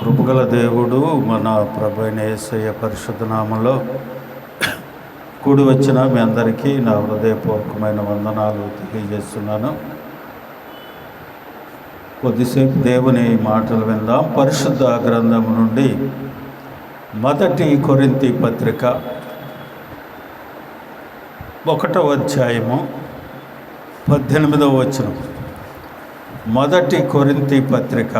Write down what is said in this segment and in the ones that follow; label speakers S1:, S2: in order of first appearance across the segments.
S1: కృపగల దేవుడు మన ప్రభు అయిన యేసయ్య పరిశుద్ధ నామములో కూడి వచ్చిన మీ అందరికీ నా హృదయపూర్వకమైన వందనాలు తెలియజేస్తున్నాను. కొద్దిసేపు దేవుని మాటలు విందాం. పరిశుద్ధ గ్రంథం నుండి మొదటి కొరింథీ పత్రిక 1వ అధ్యాయము 18వ వచనం. మొదటి కొరింథీ పత్రిక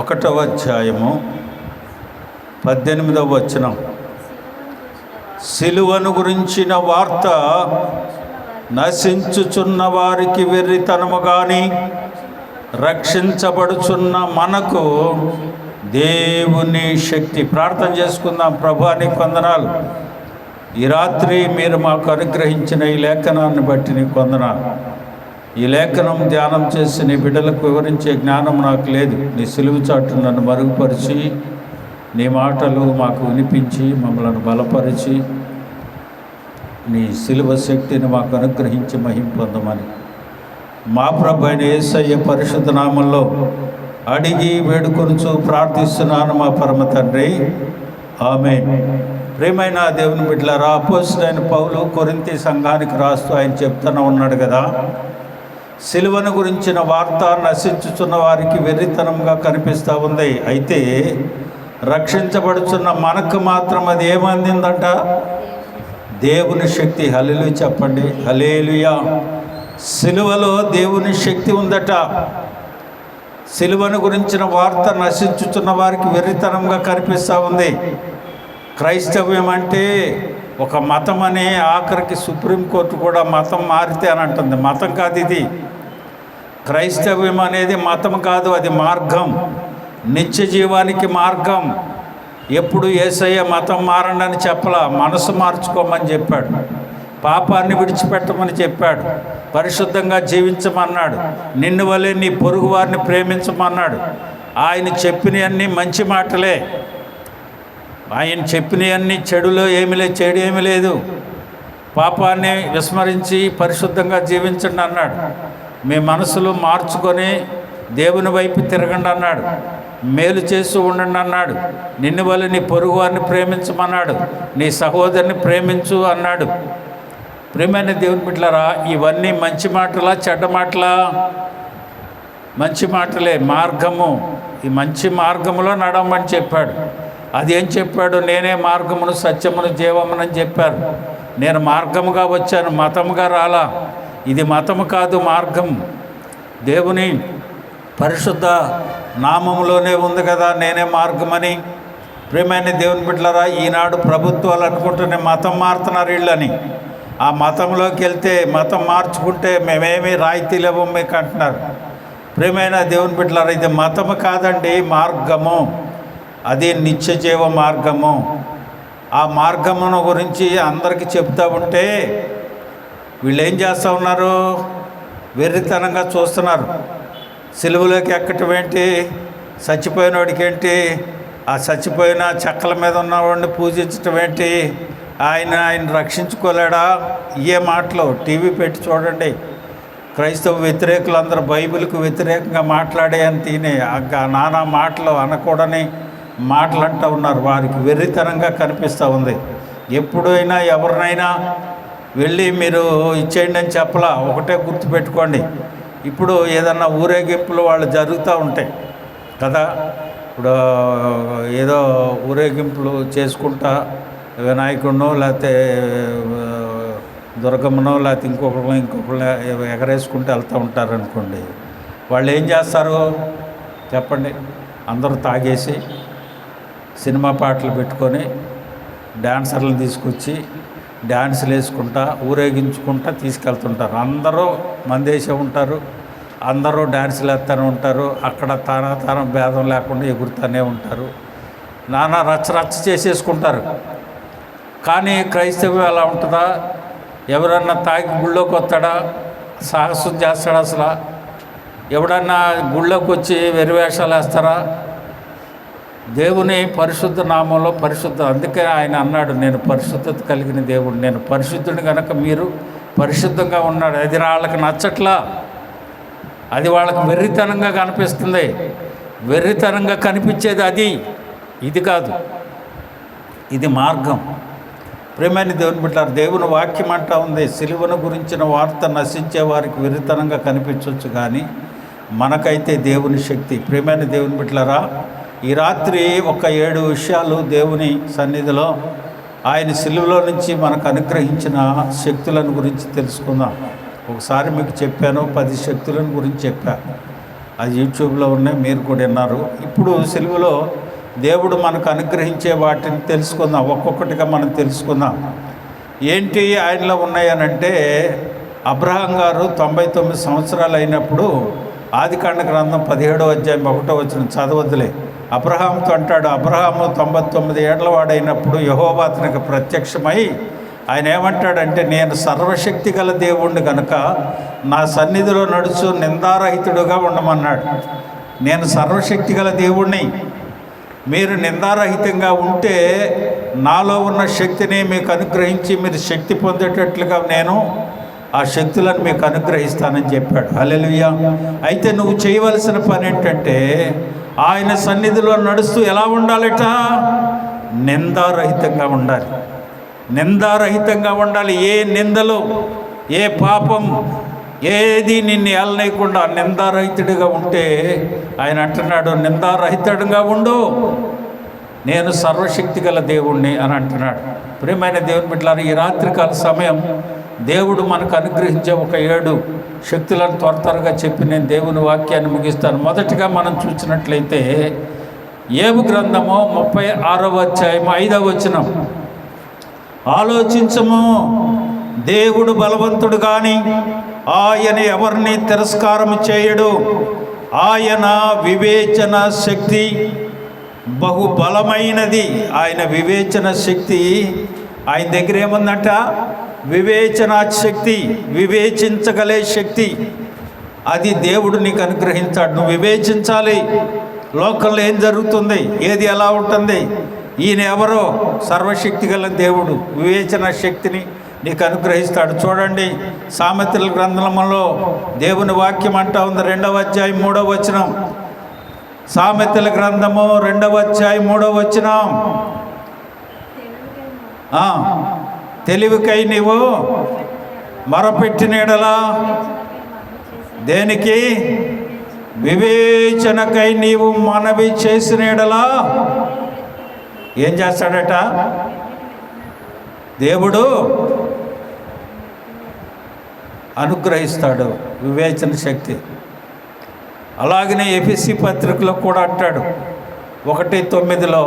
S1: 1వ అధ్యాయము 18వ వచనం. సిలువను గురించిన వార్త నశించుచున్న వారికి వెర్రితనము గాని రక్షించబడుచున్న మనకు దేవుని శక్తి. ప్రార్థన చేసుకుందాం. ప్రభువా నీకు వందనాలు. ఈ రాత్రి మీరు మాకు అనుగ్రహించిన ఈ లేఖనాన్ని బట్టి నీకు వందనాలు. ఈ లేఖనం ధ్యానం చేసి నీ బిడ్డలకు వివరించే జ్ఞానం నాకు లేదు. నీ సిలువ చాటు నన్ను మరుగుపరిచి నీ మాటలు మాకు వినిపించి మమ్మల్ని బలపరిచి నీ సిలువ శక్తిని మాకు అనుగ్రహించి మహిమ పొందమని మా ప్రభు అయిన యేసయ్య పరిశుద్ధ నామంలో అడిగి వేడుకొనుచు ప్రార్థిస్తున్నాను మా పరమ తండ్రి, ఆమేన్. ప్రియమైన దేవుని బిడ్డలారా, అపోస్తలుడైన పౌలు కొరింథీ సంఘానికి రాస్తూ ఆయన చెప్తూనే ఉన్నాడు కదా, సిలువను గురించిన వార్త నశించుచున్న వారికి వెర్రితనంగా కనిపిస్తూ ఉంది. అయితే రక్షించబడుచున్న మనకు మాత్రం అది ఏమందిందంట? దేవుని శక్తి. హల్లెలూయా చెప్పండి. హల్లెలూయా. సిలువలో దేవుని శక్తి ఉందట. సిలువను గురించిన వార్త నశించుచున్న వారికి వెర్రితనంగా కనిపిస్తూ ఉంది. క్రైస్తవ్యం అంటే ఒక మతం అని ఆఖరికి సుప్రీంకోర్టు కూడా మతం మారితే అని అంటుంది. మతం కాదు ఇది. క్రైస్తవ్యం అనేది మతం కాదు, అది మార్గం, నిత్య జీవానికి మార్గం. ఎప్పుడు యేసయ్య మతం మారండి అని చెప్పలా, మనసు మార్చుకోమని చెప్పాడు, పాపాన్ని విడిచిపెట్టమని చెప్పాడు, పరిశుద్ధంగా జీవించమన్నాడు, నిన్ను వలె నీ పొరుగు వారిని ప్రేమించమన్నాడు. ఆయన చెప్పినవన్నీ మంచి మాటలే. ఆయన చెప్పినవన్నీ చెడులో చెడు ఏమీ లేదు. పాపాన్ని విస్మరించి పరిశుద్ధంగా జీవించండి అన్నాడు. మీ మనసులు మార్చుకొని దేవుని వైపు తిరగండి అన్నాడు. మేలు చేస్తూ ఉండండి అన్నాడు. నిన్ను వల్ల నీ పొరుగు వారిని ప్రేమించమన్నాడు, నీ సహోదరుని ప్రేమించు అన్నాడు. ప్రియమైన దేవుని బిడ్డలారా, ఇవన్నీ మంచి మాటలా చెడ్డ మాటలా? మంచి మాటలే. మార్గము, ఈ మంచి మార్గములో నడవమని చెప్పాడు. అదేం చెప్పాడు? నేనే మార్గమును సత్యమును జీవమునని చెప్పారు. నేను మార్గముగా వచ్చాను, మతముగా రాలా. ఇది మతము కాదు, మార్గం. దేవుని పరిశుద్ధ నామములోనే ఉంది కదా నేనే మార్గమని. ప్రియమైన దేవుని బిడ్డలారా, ఈనాడు ప్రభుత్వాలు అనుకుంటూనే మతం మారుతున్నారు వీళ్ళని. ఆ మతంలోకి వెళ్తే మతం మార్చుకుంటే మేమేమీ రాయితీలు ఇవ్వము మీకు అంటున్నారు. ప్రియమైన దేవుని బిడ్డలారా, ఇది మతము కాదండి, మార్గము. అది నిత్య జీవ మార్గము. ఆ మార్గమును గురించి అందరికీ చెప్తూ ఉంటే వీళ్ళు ఏం చేస్తూ ఉన్నారు? వెర్రితనంగా చూస్తున్నారు. సిలువలోకి ఎక్కటం ఏంటి? చచ్చిపోయిన వాడికి ఏంటి? ఆ చచ్చిపోయిన చెక్కల మీద ఉన్నవాడిని పూజించటం ఏంటి? ఆయన రక్షించుకోలేడా? ఏ మాటలు టీవీ పెట్టి చూడండి. క్రైస్తవ వ్యతిరేకులు అందరూ బైబిల్కు వ్యతిరేకంగా మాట్లాడే అని తినే నానా మాటలు అనకూడని మాటలు అంటూ ఉన్నారు. వారికి వెర్రితనంగా కనిపిస్తూ ఉంది. ఎప్పుడైనా ఎవరినైనా వెళ్ళి మీరు ఇచ్చేయండి అని చెప్పలా. ఒకటే గుర్తుపెట్టుకోండి, ఇప్పుడు ఏదన్నా ఊరేగింపులు వాళ్ళు జరుగుతూ ఉంటాయి కదా. ఇప్పుడు ఏదో ఊరేగింపులు చేసుకుంటా వినాయకుడినో లేకపోతే దుర్గమ్మనో లేకపోతే ఇంకొకరు ఎగరేసుకుంటూ వెళ్తూ ఉంటారు అనుకోండి. వాళ్ళు ఏం చేస్తారు చెప్పండి? అందరూ తాగేసి సినిమా పాటలు పెట్టుకొని డాన్సర్లను తీసుకొచ్చి డ్యాన్సులు వేసుకుంటా ఊరేగించుకుంటా తీసుకెళ్తుంటారు. అందరూ మందేసే ఉంటారు, అందరూ డ్యాన్సులు వేస్తూనే ఉంటారు. అక్కడ తన భేదం లేకుండా ఎగురుతూనే ఉంటారు, నానా రచ్చ చేసేసుకుంటారు. కానీ క్రైస్తవ్యం ఎలా ఉంటుందా? ఎవరన్నా తాగి గుళ్ళోకి వస్తాడా? సాహసం చేస్తాడా? అసలు ఎవడన్నా గుళ్ళోకి వచ్చి వెరివేషాలు వేస్తారా? దేవుని పరిశుద్ధ నామంలో పరిశుద్ధ. అందుకే ఆయన అన్నాడు, నేను పరిశుద్ధత కలిగిన దేవుడు, నేను పరిశుద్ధుని కనుక మీరు పరిశుద్ధంగా ఉన్నాడు. అది వాళ్ళకి నచ్చట్లా, అది వాళ్ళకి వెర్రితనంగా కనిపిస్తుంది. వెర్రితనంగా కనిపించేది అది, ఇది కాదు, ఇది మార్గం. ప్రేమైన దేవుని బిడ్డలారా, దేవుని వాక్యం అంటా ఉంది, సిలువను గురించిన వార్త నశించే వారికి వెర్రితనంగా కనిపించవచ్చు, కానీ మనకైతే దేవుని శక్తి. ప్రేమైన దేవుని బిడ్డలారా, ఈ రాత్రి ఒక 7 విషయాలు దేవుని సన్నిధిలో ఆయన సిలువలో నుంచి మనకు అనుగ్రహించిన శక్తులను గురించి తెలుసుకుందాం. ఒకసారి మీకు చెప్పాను, 10 శక్తులను గురించి చెప్పాను, అది యూట్యూబ్లో ఉన్నాయి, మీరు కూడా విన్నారు. ఇప్పుడు సిలువలో దేవుడు మనకు అనుగ్రహించే వాటిని తెలుసుకుందాం, ఒక్కొక్కటిగా మనం తెలుసుకుందాం. ఏంటి ఆయనలో ఉన్నాయనంటే, అబ్రహాం గారు 99 సంవత్సరాలు అయినప్పుడు ఆదికాండ గ్రంథం 17వ అధ్యాయం 1వ వచనం చదవద్దులే. అబ్రహాంతో అంటాడు, అబ్రహాము 99 ఏళ్ల వాడైనప్పుడు యెహోవా అతనికి ప్రత్యక్షమై ఆయన ఏమంటాడంటే, నేను సర్వశక్తి గల దేవుణ్ణి కనుక నా సన్నిధిలో నడుచు నిందారహితుడుగా ఉండమన్నాడు. నేను సర్వశక్తి గల దేవుణ్ణి, మీరు నిందారహితంగా ఉంటే నాలో ఉన్న శక్తిని మీకు అనుగ్రహించి మీరు శక్తి పొందేటట్లుగా నేను ఆ శక్తులను మీకు అనుగ్రహిస్తానని చెప్పాడు. హల్లెలూయా. అయితే నువ్వు చేయవలసిన పని ఏంటంటే, ఆయన సన్నిధిలో నడుస్తూ ఎలా ఉండాలట? నిందారహితంగా ఉండాలి. నిందారహితంగా ఉండాలి. ఏ నిందలు, ఏ పాపం, ఏది నిన్ను ఏలనేయకుండా నిందారహితుడిగా ఉంటే ఆయన అంటున్నాడు, నిందారహితుడిగా ఉండు, నేను సర్వశక్తి గల దేవుణ్ణి అని అంటున్నాడు. ప్రియమైన దేవుని బిడ్డలారా, ఈ రాత్రికాల సమయం దేవుడు మనకు అనుగ్రహించే ఒక 7 శక్తులను త్వరగా చెప్పి నేను దేవుని వాక్యాన్ని ముగిస్తాను. మొదటిగా మనం చూసినట్లయితే యోబు గ్రంథము 36వ అధ్యాయం 5వ వచనం, ఆలోచించము, దేవుడు బలవంతుడు కానీ ఆయన ఎవరిని తిరస్కారం చేయడు. ఆయన వివేచన శక్తి బహుబలమైనది. ఆయన వివేచన శక్తి, ఆయన దగ్గర ఏముందంట? వివేచన శక్తి, వివేచించగలే శక్తి. అది దేవుడు నీకు అనుగ్రహించాడు. నువ్వు వివేచించాలి, లోకంలో ఏం జరుగుతుంది, ఏది ఎలా ఉంటుంది, ఈయన ఎవరో సర్వశక్తి గల దేవుడు వివేచన శక్తిని నీకు అనుగ్రహిస్తాడు. చూడండి, సామెతల గ్రంథంలో దేవుని వాక్యం అంటా ఉంది, 2వ అధ్యాయం 3వ వచనం. సామెతల గ్రంథము 2వ అధ్యాయం 3వ వచనం, తెలివికై నీవు మొరపెట్టిన యెడల, దేనికి? వివేచనకై నీవు మనవి చేసిన యెడల ఏం చేస్తాడట? దేవుడు అనుగ్రహిస్తాడు వివేచన శక్తి. అలాగనే ఎఫెసీ పత్రికలో కూడా అంటాడు, 1:9లో,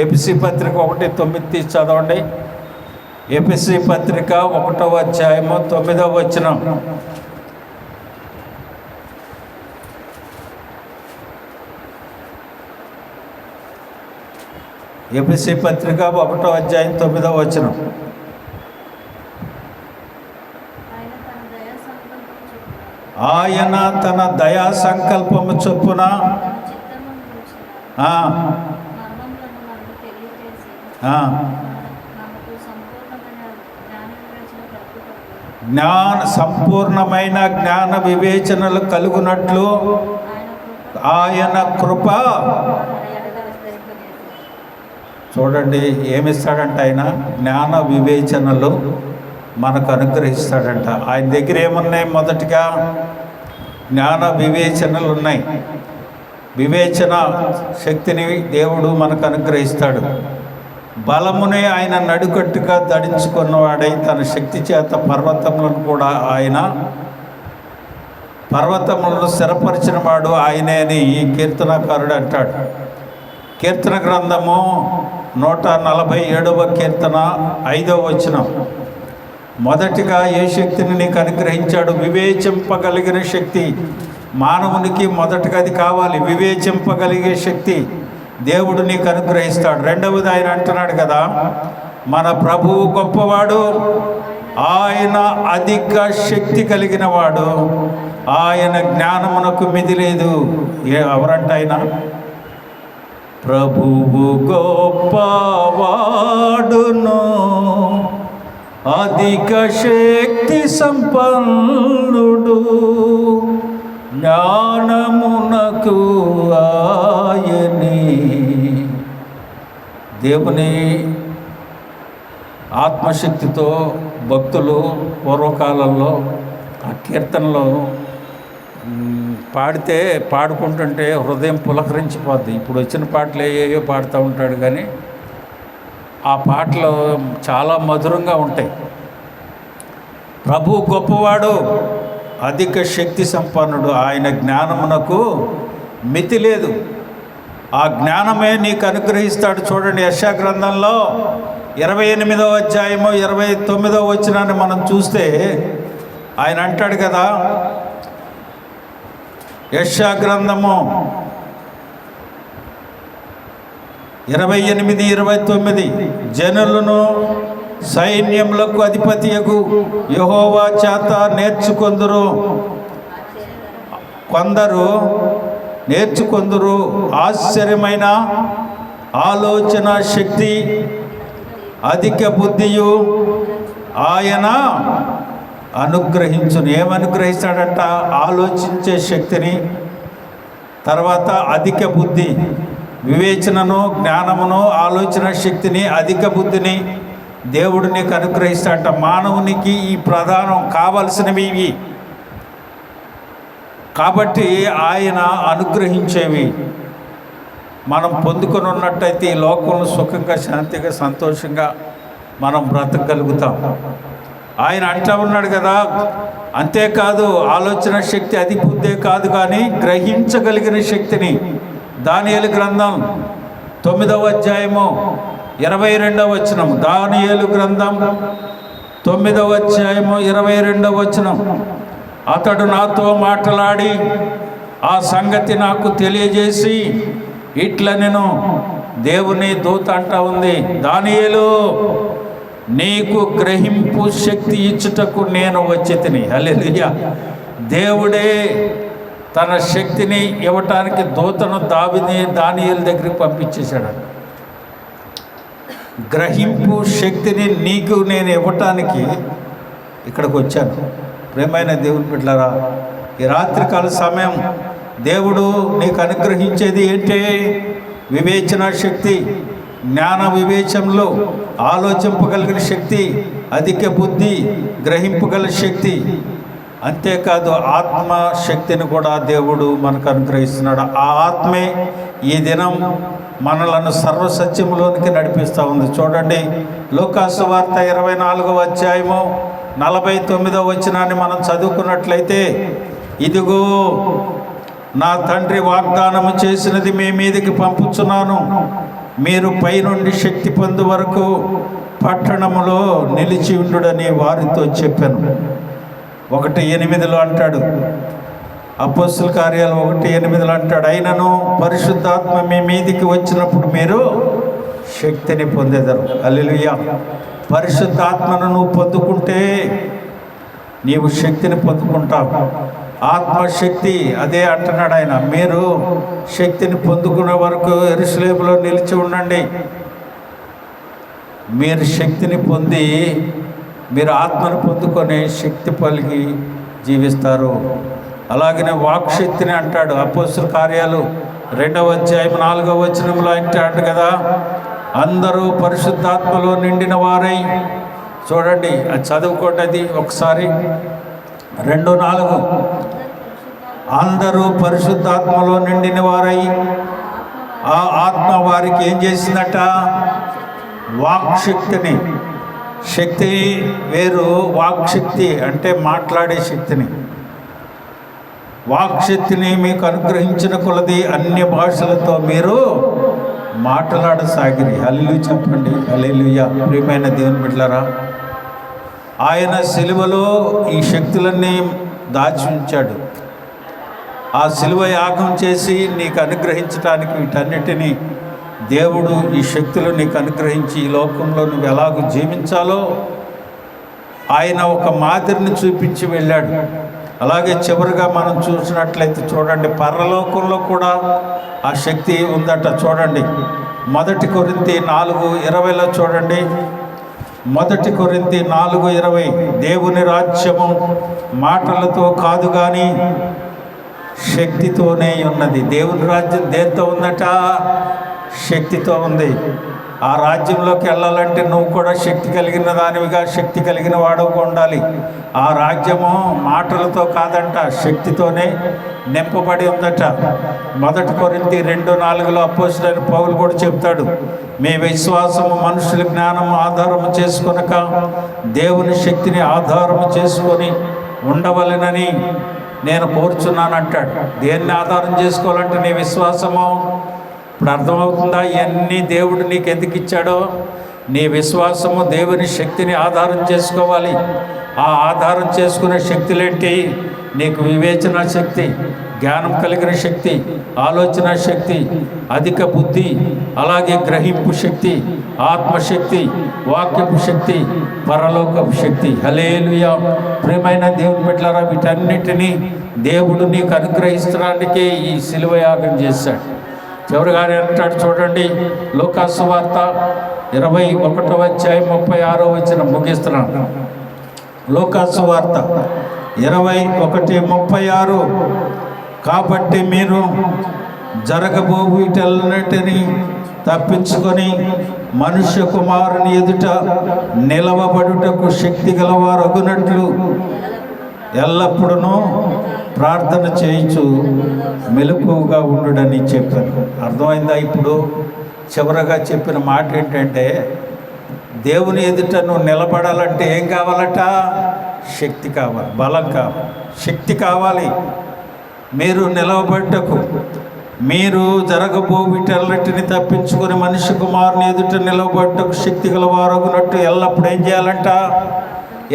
S1: ఎఫెసీ పత్రిక 1:9 తీసి చదవండి. ఎఫెసీ పత్రిక 1వ అధ్యాయము 9వ వచనం, ఎఫెసీ పత్రిక 1వ అధ్యాయం 9వ వచనం, ఆయన తన దయా సంకల్పము చొప్పున సంపూర్ణమైన జ్ఞాన వివేచనలు కలుగునట్లు ఆయన కృప. చూడండి, ఏమిస్తాడంట? ఆయన జ్ఞాన వివేచనలు మనకు అనుగ్రహిస్తాడంట. ఆయన దగ్గర ఏమున్నాయి? మొదటిగా జ్ఞాన వివేచనలు ఉన్నాయి. వివేచన శక్తిని దేవుడు మనకు అనుగ్రహిస్తాడు. బలమునే ఆయన నడుకట్టుగా ధరించుకున్నవాడై తన శక్తి చేత పర్వతములను కూడా, ఆయన పర్వతములను స్థిరపరిచిన వాడు ఆయనే అని కీర్తనకారుడు అంటాడు. కీర్తన గ్రంథము 147వ కీర్తన 5వ వచనం, మొదటిగా ఏ శక్తిని నీకు అనుగ్రహించాడు? వివేచింపగలిగిన శక్తి. మానవునికి మొదటిగా అది కావాలి, వివేచింపగలిగే శక్తి దేవుడు నీకు అనుగ్రహిస్తాడు. రెండవది ఆయన అంటున్నాడు కదా, మన ప్రభువు గొప్పవాడు, ఆయన అధిక శక్తి కలిగిన వాడు, ఆయన జ్ఞానమునకు మిది లేదు. ఎవరంట ఆయన? ప్రభువు గొప్పవాడును, అధిక శక్తి సంపన్నుడు, జ్ఞానమునకు దేవుని ఆత్మశక్తితో భక్తులు పూర్వకాలంలో ఆ కీర్తనలో పాడుకుంటుంటే హృదయం పులకరించిపోద్ది. ఇప్పుడు వచ్చిన పాటలు ఏవో పాడుతూ ఉంటాడు, కానీ ఆ పాటలు చాలా మధురంగా ఉంటాయి. ప్రభు గొప్పవాడు, అధిక శక్తి సంపన్నుడు, ఆయన జ్ఞానమునకు మితి లేదు. ఆ జ్ఞానమే నీకు అనుగ్రహిస్తాడు. చూడండి, యెషయా గ్రంథంలో 28వ అధ్యాయము 29వ వచనాన్ని మనం చూస్తే ఆయన అంటాడు కదా, యెషయా గ్రంథము 28:29, జనులను సైన్యములకు అధిపతియగు యెహోవా చేత నేర్చుకొందురు ఆశ్చర్యమైన ఆలోచన శక్తి, అధిక బుద్ధియు ఆయన అనుగ్రహించును. ఏమనుగ్రహిస్తాడంట? ఆలోచించే శక్తిని, తర్వాత అధిక బుద్ధి, వివేచనను, జ్ఞానమును, ఆలోచన శక్తిని, అధిక బుద్ధిని దేవుడు నీకు అనుగ్రహిస్తాడంట. మానవునికి ఈ ప్రధానం కావలసినవి ఇవి. కాబట్టి ఆయన అనుగ్రహించేవి మనం పొందుకొని ఉన్నట్టయితే ఈ లోకంలో సుఖంగా, శాంతిగా, సంతోషంగా మనం బ్రతకగలుగుతాం. ఆయన అంటూ ఉన్నాడు కదా, అంతేకాదు ఆలోచన శక్తి, అధిక బుద్ధే కాదు కానీ గ్రహించగలిగిన శక్తిని. దానియేలు గ్రంథం 9వ అధ్యాయము 22వ వచనం. దానియేలు గ్రంథం 9వ అధ్యాయము 22వ వచనం. అతడు నాతో మాట్లాడి ఆ సంగతి నాకు తెలియజేసి ఇట్లా, నేను దేవుని దూత అంటా ఉంది, దానియేలు నీకు గ్రహింపు శక్తి ఇచ్చుటకు నేను వచ్చితిని. హల్లెలూయా. దేవుడే తన శక్తిని ఇవ్వటానికి దూతను దానియేలు దగ్గరికి పంపించేశాడు. గ్రహింపు శక్తిని నీకు నేను ఇవ్వటానికి ఇక్కడికి వచ్చాను. ప్రేమైన దేవుని బిడ్డలారా, ఈ రాత్రికాల సమయం దేవుడు నీకు అనుగ్రహించేది ఏంటి? వివేచన శక్తి, జ్ఞాన వివేచనలో ఆలోచింపగలిగిన శక్తి, అధిక బుద్ధి, గ్రహింపగల శక్తి. అంతేకాదు ఆత్మ శక్తిని కూడా దేవుడు మనకు అనుగ్రహిస్తున్నాడు. ఆ ఆత్మే ఈ దినం మనలను సర్వసత్యంలోనికి నడిపిస్తూ ఉంది. చూడండి, లూకాసు వార్త 24వ అధ్యాయము 49వ వచనాన్ని మనం చదువుకున్నట్లయితే, ఇదిగో నా తండ్రి వాగ్దానము చేసినది మీ మీదకి పంపుచున్నాను, మీరు పైనుండి శక్తి పొందు వరకు పట్టణములో నిలిచి ఉండుడని వారితో చెప్పాను. 1:8 అంటాడు, అపోస్తల కార్యాలు 1:8 అంటాడు, అయినను పరిశుద్ధాత్మ మీ మీదికి వచ్చినప్పుడు మీరు శక్తిని పొందేదరు. హల్లెలూయా. పరిశుద్ధాత్మను నువ్వు పొందుకుంటే నీవు శక్తిని పొందుకుంటావు. ఆత్మశక్తి అదే అంటున్నాడు ఆయన, మీరు శక్తిని పొందుకునే వరకు యెరూషలేములో నిలిచి ఉండండి. మీరు శక్తిని పొంది మీరు ఆత్మను పొందుకొని శక్తి పలికి జీవిస్తారు. అలాగనే వాక్శక్తిని అంటాడు. అపోస్తల కార్యాలు 2వ అధ్యాయం 4వ వచనంలో అంటాడు కదా, అందరూ పరిశుద్ధాత్మలో నిండిన వారై. చూడండి, అది చదువుకోండి, అది ఒకసారి. 2:4, అందరూ పరిశుద్ధాత్మలో నిండిన వారై ఆ ఆత్మ వారికి ఏం చేసిందట? వాక్శక్తిని. శక్తి వేరు, వాక్శక్తి అంటే మాట్లాడే శక్తిని. వాక్శక్తిని మీకు అనుగ్రహించిన కొలది అన్య భాషలతో మీరు మాట్లాడసాగిరి. హల్లెలూయా చెప్పండి. హల్లెలూయా. ప్రియమైన దేవుని బిడ్డలారా, ఆయన సిలువలో ఈ శక్తులన్నీ దాచి ఉంచాడు. ఆ సిలువ యాగం చేసి నీకు అనుగ్రహించడానికి వీటన్నిటినీ దేవుడు ఈ శక్తులు నీకు అనుగ్రహించి ఈ లోకంలో నువ్వు ఎలాగో జీవించాలో ఆయన ఒక మాదిరిని చూపించి వెళ్ళాడు. అలాగే చివరిగా మనం చూసినట్లయితే చూడండి, పరలోకంలో కూడా ఆ శక్తి ఉందట. చూడండి, 1 కొరింథీ 4:20 చూడండి. 1 కొరింథీ 4:20, దేవుని రాజ్యము మాటలతో కాదు కానీ శక్తితోనే ఉన్నది. దేవుని రాజ్యం దేంతో ఉందట? శక్తితో ఉంది. ఆ రాజ్యంలోకి వెళ్ళాలంటే నువ్వు కూడా శక్తి కలిగిన దానివిగా, శక్తి కలిగిన వాడుగా ఉండాలి. ఆ రాజ్యము మాటలతో కాదంట, శక్తితోనే నింపబడి ఉందట. 1 కొరింథీ 2:4 అపోస్తలుడైన పౌలు కూడా చెప్తాడు, మీ విశ్వాసము మనుషుల జ్ఞానం ఆధారము చేసుకొనక దేవుని శక్తిని ఆధారము చేసుకొని ఉండవలెనని నేను కోరుచున్నానంటాడు. దేన్ని ఆధారం చేసుకోవాలంటే నీ విశ్వాసము. ఇప్పుడు అర్థమవుతుందా ఇవన్నీ దేవుడు నీకు ఎందుకు ఇచ్చాడో? నీ విశ్వాసము దేవుని శక్తిని ఆధారం చేసుకోవాలి. ఆ ఆధారం చేసుకునే శక్తులేంటి? నీకు వివేచన శక్తి, జ్ఞానం కలిగిన శక్తి, ఆలోచన శక్తి, అధిక బుద్ధి, అలాగే గ్రహింపు శక్తి, ఆత్మశక్తి, వాక్యపు శక్తి, పరలోకపు శక్తి. హల్లెలూయా. ప్రియమైన దేవుని బిడ్డలారా, వీటన్నిటినీ దేవుడు నీకు అనుగ్రహించడానికే ఈ శిలువ యాగం చేశాడు. చివరిగానే అంటాడు చూడండి, లూకా సువార్త 21:36 ముగిస్తున్నాను. లూకా సువార్త 21:36 కాబట్టి మీరు జరగబోవు వీటన్నిటిని తప్పించుకొని మనుష్య కుమారుని ఎదుట నిలవబడుటకు శక్తి గలవారగునట్లు ఎల్లప్పుడూ ప్రార్థన చేయించు మెలకువగా ఉండుడని చెప్పాను. అర్థమైందా? ఇప్పుడు చివరగా చెప్పిన మాట ఏంటంటే, దేవుని ఎదుట నువ్వు నిలబడాలంటే ఏం కావాలట? శక్తి కావాలి, బలం కావాలి, శక్తి కావాలి. మీరు నిలవబడ్డకు, మీరు జరగబో వీటన్నిటిని తప్పించుకొని మనిషి కుమారుని ఎదుట నిలవబడ్డకు శక్తి గలవారగునట్టు ఎల్లప్పుడు ఏం చేయాలంట?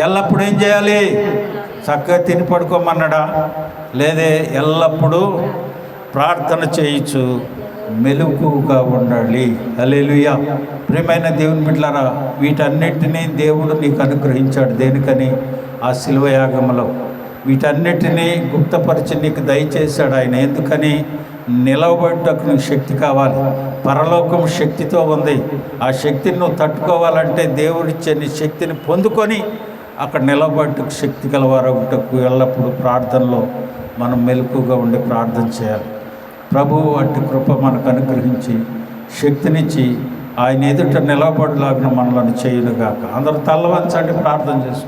S1: ఎల్లప్పుడు ఏం చేయాలి? చక్కగా తిని పడుకోమన్నాడా? లేదే, ఎల్లప్పుడూ ప్రార్థన చేయించు మెలకువగా ఉండాలి. హల్లెలూయా. ప్రియమైన దేవుని బిడ్డలారా, వీటన్నిటినీ దేవుడు నీకు అనుగ్రహించాడు. దేనికని? ఆ శిలువ యాగంలో వీటన్నిటినీ గుప్తపరిచి నీకు దయచేశాడు ఆయన. ఎందుకని? నిలవబడ్డకు నీకు శక్తి కావాలి. పరలోకం శక్తితో ఉంది. ఆ శక్తిని నువ్వు తట్టుకోవాలంటే దేవుడిచ్చే నీ శక్తిని పొందుకొని అక్కడ నిలబడ్డకు శక్తి గలవారగుటకు ఎల్లప్పుడూ ప్రార్థనలో మనం మెలకుగా ఉండి ప్రార్థన చేయాలి. ప్రభువు అట్టి కృప మనకు అనుగ్రహించి శక్తినిచ్చి ఆయన ఎదుట నిలబడలాగిన మనలను చేయునుగాక. అందరూ తల వంచండి, ప్రార్థన చేసుకో.